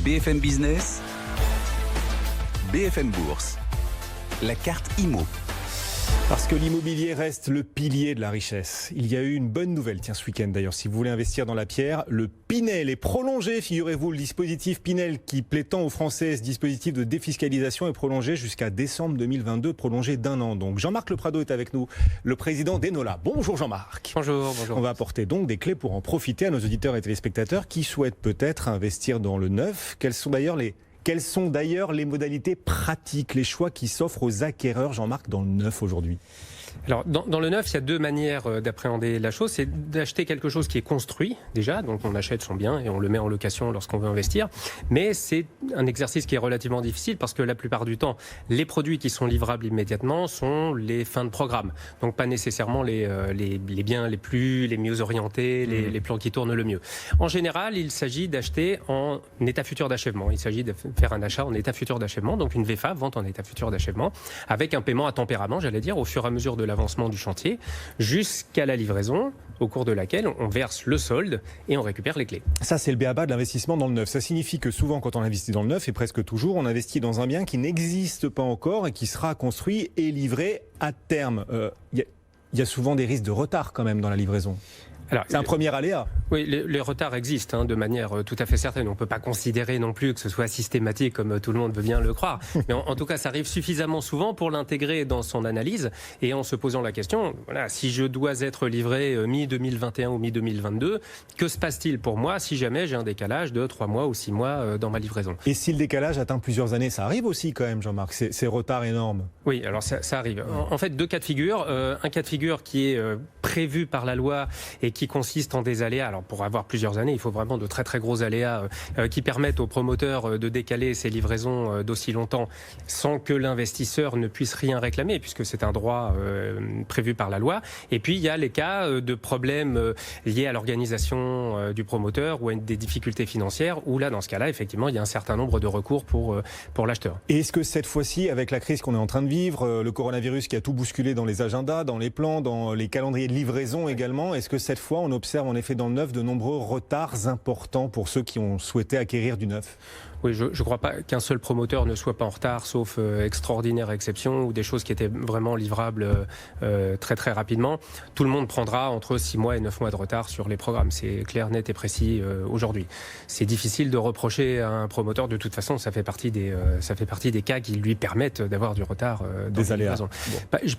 BFM Business, BFM Bourse, la carte IMO. Parce que l'immobilier reste le pilier de la richesse. Il y a eu une bonne nouvelle, tiens, ce week-end d'ailleurs, si vous voulez investir dans la pierre, le Pinel est prolongé, figurez-vous, le dispositif Pinel qui plaît tant aux Français, ce dispositif de défiscalisation est prolongé jusqu'à décembre 2022, prolongé d'1 an. Donc Jean-Marc Le Prado est avec nous, le président d'Enola. Bonjour Jean-Marc. Bonjour. On va apporter donc des clés pour en profiter à nos auditeurs et téléspectateurs qui souhaitent peut-être investir dans le neuf. Quelles sont d'ailleurs les modalités pratiques, les choix qui s'offrent aux acquéreurs, Jean-Marc, dans le neuf aujourd'hui? Alors, dans le neuf, il y a deux manières d'appréhender la chose. C'est d'acheter quelque chose qui est construit, déjà. Donc, on achète son bien et on le met en location lorsqu'on veut investir. Mais c'est un exercice qui est relativement difficile parce que la plupart du temps, les produits qui sont livrables immédiatement sont les fins de programme. Donc, pas nécessairement les biens les mieux orientés, les plans qui tournent le mieux. En général, il s'agit d'acheter en état futur d'achèvement. Il s'agit de faire un achat en état futur d'achèvement, donc une VFA, vente en état futur d'achèvement, avec un paiement à tempérament, j'allais dire, au fur et à mesure de l'avancement du chantier, jusqu'à la livraison, au cours de laquelle on verse le solde et on récupère les clés. Ça, c'est le b.a.-ba de l'investissement dans le neuf. Ça signifie que souvent, quand on investit dans le neuf, et presque toujours, on investit dans un bien qui n'existe pas encore et qui sera construit et livré à terme. Il y a souvent des risques de retard quand même dans la livraison. Alors, c'est un premier aléa. Oui, les retards existent de manière tout à fait certaine. On ne peut pas considérer non plus que ce soit systématique comme tout le monde veut bien le croire. Mais en tout cas, ça arrive suffisamment souvent pour l'intégrer dans son analyse et en se posant la question, voilà, si je dois être livré mi-2021 ou mi-2022, que se passe-t-il pour moi si jamais j'ai un décalage de 3 mois ou 6 mois dans ma livraison? Et si le décalage atteint plusieurs années, ça arrive aussi quand même, Jean-Marc, ces retards énormes? Oui, alors ça arrive. En fait, deux cas de figure. Un cas de figure qui est prévu par la loi et qui consiste en des aléas. Alors pour avoir plusieurs années, il faut vraiment de très très gros aléas qui permettent aux promoteurs de décaler ces livraisons d'aussi longtemps sans que l'investisseur ne puisse rien réclamer puisque c'est un droit prévu par la loi. Et puis il y a les cas de problèmes liés à l'organisation du promoteur ou à des difficultés financières où là, dans ce cas-là, effectivement, il y a un certain nombre de recours pour l'acheteur. Et est-ce que cette fois-ci, avec la crise qu'on est en train de vivre, le coronavirus qui a tout bousculé dans les agendas, dans les plans, dans les calendriers de livraison également, est-ce que cette fois, on observe en effet dans le neuf de nombreux retards importants pour ceux qui ont souhaité acquérir du neuf? Oui, je ne crois pas qu'un seul promoteur ne soit pas en retard, sauf extraordinaire exception ou des choses qui étaient vraiment livrables très très rapidement. Tout le monde prendra entre 6 mois et 9 mois de retard sur les programmes. C'est clair, net et précis aujourd'hui. C'est difficile de reprocher à un promoteur. De toute façon, ça fait partie des cas qui lui permettent d'avoir du retard dans des aléas. Bon.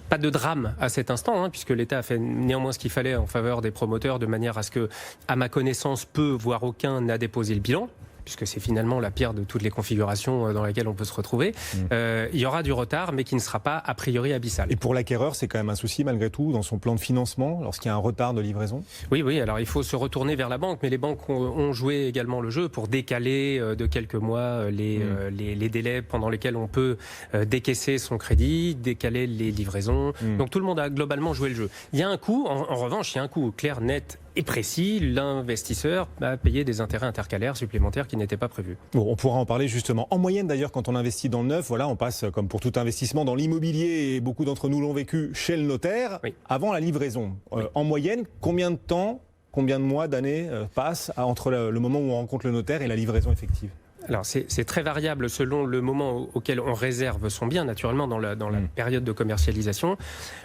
Pas de drame à cet instant, puisque l'État a fait néanmoins ce qu'il fallait en faveur des promoteurs, de manière à ce que, à ma connaissance, peu, voire aucun, n'a déposé le bilan, puisque c'est finalement la pire de toutes les configurations dans lesquelles on peut se retrouver. Il y aura du retard, mais qui ne sera pas a priori abyssal. Et pour l'acquéreur, c'est quand même un souci malgré tout dans son plan de financement lorsqu'il y a un retard de livraison? Oui, alors il faut se retourner vers la banque, mais les banques ont joué également le jeu pour décaler de quelques mois les délais pendant lesquels on peut décaisser son crédit, décaler les livraisons. Donc tout le monde a globalement joué le jeu. Il y a un coût, en revanche, il y a un coût clair, net et précis. L'investisseur va payer des intérêts intercalaires supplémentaires qui n'étaient pas prévus. Bon, on pourra en parler justement. En moyenne d'ailleurs, quand on investit dans le neuf, voilà, on passe comme pour tout investissement dans l'immobilier, et beaucoup d'entre nous l'ont vécu chez le notaire, avant la livraison. En moyenne, combien de temps, combien de mois, d'années passent entre le moment où on rencontre le notaire et la livraison effective? Alors c'est très variable selon le moment auquel on réserve son bien, naturellement dans la période de commercialisation.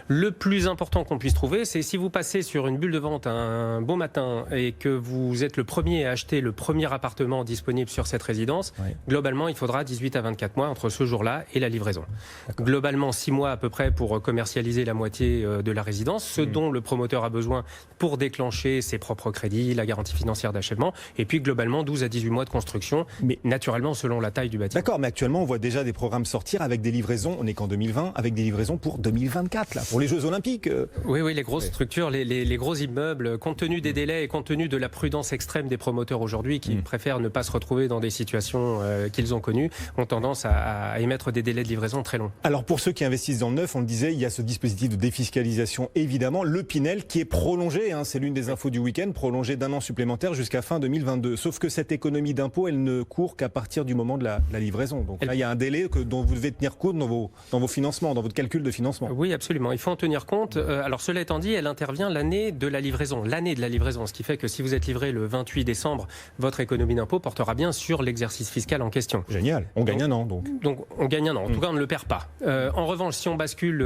Le plus important qu'on puisse trouver, c'est si vous passez sur une bulle de vente un beau matin et que vous êtes le premier à acheter le premier appartement disponible sur cette résidence, globalement il faudra 18 à 24 mois entre ce jour-là et la livraison. Globalement 6 mois à peu près pour commercialiser la moitié de la résidence, ce dont le promoteur a besoin pour déclencher ses propres crédits, la garantie financière d'achèvement, et puis globalement 12 à 18 mois de construction. Mais naturellement selon la taille du bâtiment. D'accord, mais actuellement on voit déjà des programmes sortir avec des livraisons, on n'est qu'en 2020, avec des livraisons pour 2024, là, pour les Jeux Olympiques. Oui, les grosses structures, les gros immeubles, compte tenu des délais et compte tenu de la prudence extrême des promoteurs aujourd'hui qui préfèrent ne pas se retrouver dans des situations qu'ils ont connues, ont tendance à émettre des délais de livraison très longs. Alors pour ceux qui investissent dans le neuf, on le disait, il y a ce dispositif de défiscalisation évidemment, le Pinel qui est prolongé, c'est l'une des infos du week-end, prolongé d'1 an supplémentaire jusqu'à fin 2022. Sauf que cette économie d'impôt, elle ne court qu'à partir du moment de la livraison. Donc là, il y a un délai dont vous devez tenir compte dans vos financements, dans votre calcul de financement. Oui, absolument. Il faut en tenir compte. Alors, cela étant dit, elle intervient l'année de la livraison. L'année de la livraison. Ce qui fait que si vous êtes livré le 28 décembre, votre économie d'impôt portera bien sur l'exercice fiscal en question. Génial. On gagne un an, donc. Donc, on gagne un an. En tout cas, on ne le perd pas. En revanche, si on bascule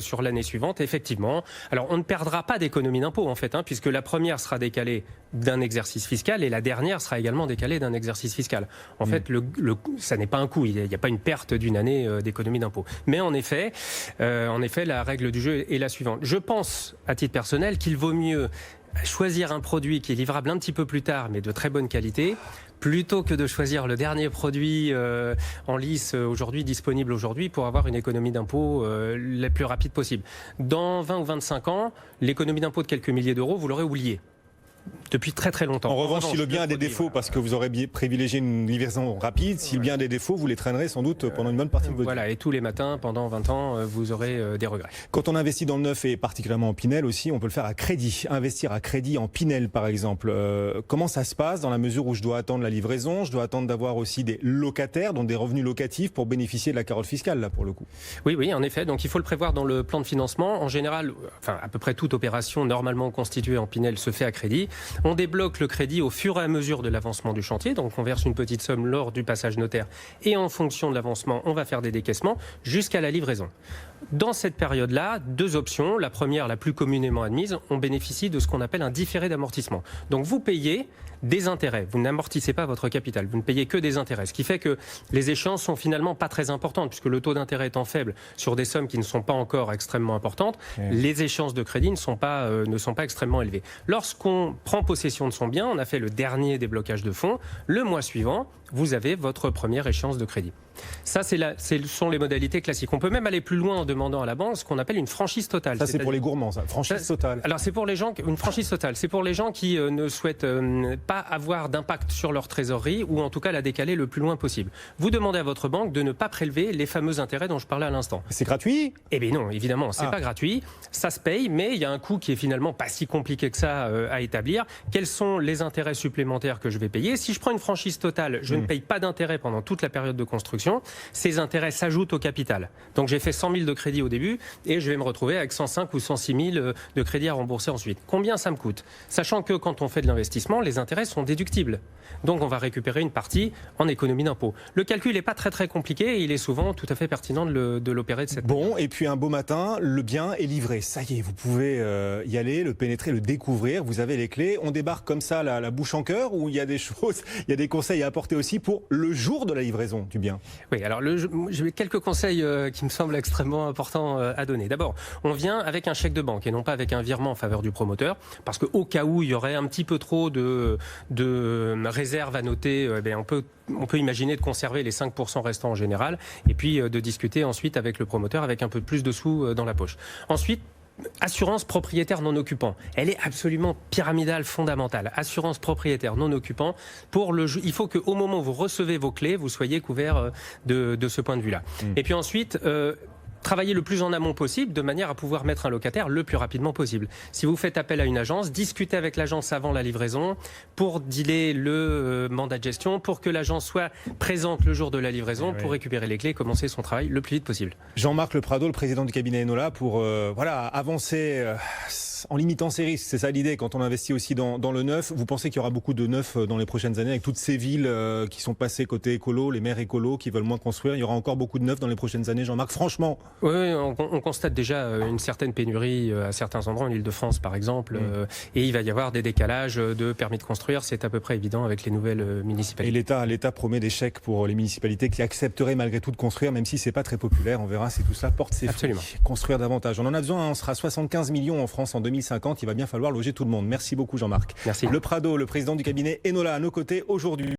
sur l'année suivante, effectivement, alors on ne perdra pas d'économie d'impôt, en fait, puisque la première sera décalée d'un exercice fiscal et la dernière sera également décalée d'un exercice fiscal. En fait, ça n'est pas un coût. Il n'y a pas une perte d'une année d'économie d'impôt. Mais en effet, la règle du jeu est la suivante. Je pense, à titre personnel, qu'il vaut mieux choisir un produit qui est livrable un petit peu plus tard, mais de très bonne qualité, plutôt que de choisir le dernier produit en lice aujourd'hui, disponible aujourd'hui, pour avoir une économie d'impôt la plus rapide possible. Dans 20 ou 25 ans, l'économie d'impôt de quelques milliers d'euros, vous l'aurez oubliée. Depuis très très longtemps. En revanche, si le bien a des défauts, parce que vous aurez privilégié une livraison rapide, si le bien a des défauts, vous les traînerez sans doute pendant une bonne partie de votre vie. Voilà, et tous les matins, pendant 20 ans, vous aurez des regrets. Quand on investit dans le neuf et particulièrement en Pinel aussi, on peut le faire à crédit. Investir à crédit en Pinel, par exemple. Comment ça se passe dans la mesure où je dois attendre la livraison, je dois attendre d'avoir aussi des locataires, donc des revenus locatifs pour bénéficier de la carotte fiscale, là, pour le coup. Oui, en effet. Donc il faut le prévoir dans le plan de financement. En général, à peu près toute opération normalement constituée en Pinel se fait à crédit. On débloque le crédit au fur et à mesure de l'avancement du chantier. Donc on verse une petite somme lors du passage notaire et en fonction de l'avancement, on va faire des décaissements jusqu'à la livraison. Dans cette période-là, deux options. La première, la plus communément admise, on bénéficie de ce qu'on appelle un différé d'amortissement. Donc vous payez des intérêts. Vous n'amortissez pas votre capital. Vous ne payez que des intérêts. Ce qui fait que les échéances sont finalement pas très importantes puisque le taux d'intérêt étant faible sur des sommes qui ne sont pas encore extrêmement importantes, les échéances de crédit ne sont pas extrêmement élevées. Lorsqu'on prend possession de son bien, on a fait le dernier déblocage de fonds. Le mois suivant, vous avez votre première échéance de crédit. Ça, ce sont les modalités classiques. On peut même aller plus loin en demandant à la banque ce qu'on appelle une franchise totale. Ça, c'est pour les gourmands, ça. Franchise totale. Alors, c'est pour les gens, une franchise totale. C'est pour les gens qui ne souhaitent pas avoir d'impact sur leur trésorerie ou en tout cas la décaler le plus loin possible. Vous demandez à votre banque de ne pas prélever les fameux intérêts dont je parlais à l'instant. C'est gratuit ? Eh bien non, évidemment, c'est pas gratuit. Ça se paye, mais il y a un coût qui est finalement pas si compliqué que ça à établir. Quels sont les intérêts supplémentaires que je vais payer ? Si je prends une franchise totale, je ne paye pas d'intérêt pendant toute la période de construction. Ces intérêts s'ajoutent au capital. Donc j'ai fait 100 000 de crédit au début et je vais me retrouver avec 105 ou 106 000 de crédit à rembourser ensuite. Combien ça me coûte ? Sachant que quand on fait de l'investissement, les intérêts sont déductibles. Donc on va récupérer une partie en économie d'impôt. Le calcul n'est pas très très compliqué et il est souvent tout à fait pertinent de l'opérer de cette manière. Bon, et puis un beau matin, le bien est livré. Ça y est, vous pouvez y aller, le pénétrer, le découvrir. Vous avez les clés. On débarque comme ça la bouche en cœur ou il y a des choses, il y a des conseils à apporter aussi pour le jour de la livraison du bien ? Oui, alors j'ai quelques conseils qui me semblent extrêmement importants à donner. D'abord, on vient avec un chèque de banque et non pas avec un virement en faveur du promoteur, parce qu'au cas où il y aurait un petit peu trop de réserves à noter, on peut imaginer de conserver les 5% restants en général et puis de discuter ensuite avec le promoteur avec un peu plus de sous dans la poche. Ensuite, assurance propriétaire non occupant. Elle est absolument pyramidale, fondamentale. Assurance propriétaire non occupant. Il faut qu'au moment où vous recevez vos clés, vous soyez couvert de ce point de vue-là. Et puis ensuite, travailler le plus en amont possible de manière à pouvoir mettre un locataire le plus rapidement possible. Si vous faites appel à une agence, discutez avec l'agence avant la livraison pour dealer le mandat de gestion, pour que l'agence soit présente le jour de la livraison pour récupérer les clés et commencer son travail le plus vite possible. Jean-Marc Le Prado, le président du cabinet Enola, pour avancer en limitant ses risques. C'est ça l'idée quand on investit aussi dans le neuf. Vous pensez qu'il y aura beaucoup de neuf dans les prochaines années avec toutes ces villes qui sont passées côté écolo, les maires écolos qui veulent moins construire. Il y aura encore beaucoup de neuf dans les prochaines années, Jean-Marc, franchement. Oui, on constate déjà une certaine pénurie à certains endroits, en Île-de-France par exemple, et il va y avoir des décalages de permis de construire, c'est à peu près évident avec les nouvelles municipalités. Et l'État promet des chèques pour les municipalités qui accepteraient malgré tout de construire, même si c'est pas très populaire. On verra si tout cela porte ses fruits. Construire davantage. On en a besoin, on sera 75 millions en France en 2050, il va bien falloir loger tout le monde. Merci beaucoup Jean-Marc. Merci. Le Prado, le président du cabinet Enola, à nos côtés aujourd'hui.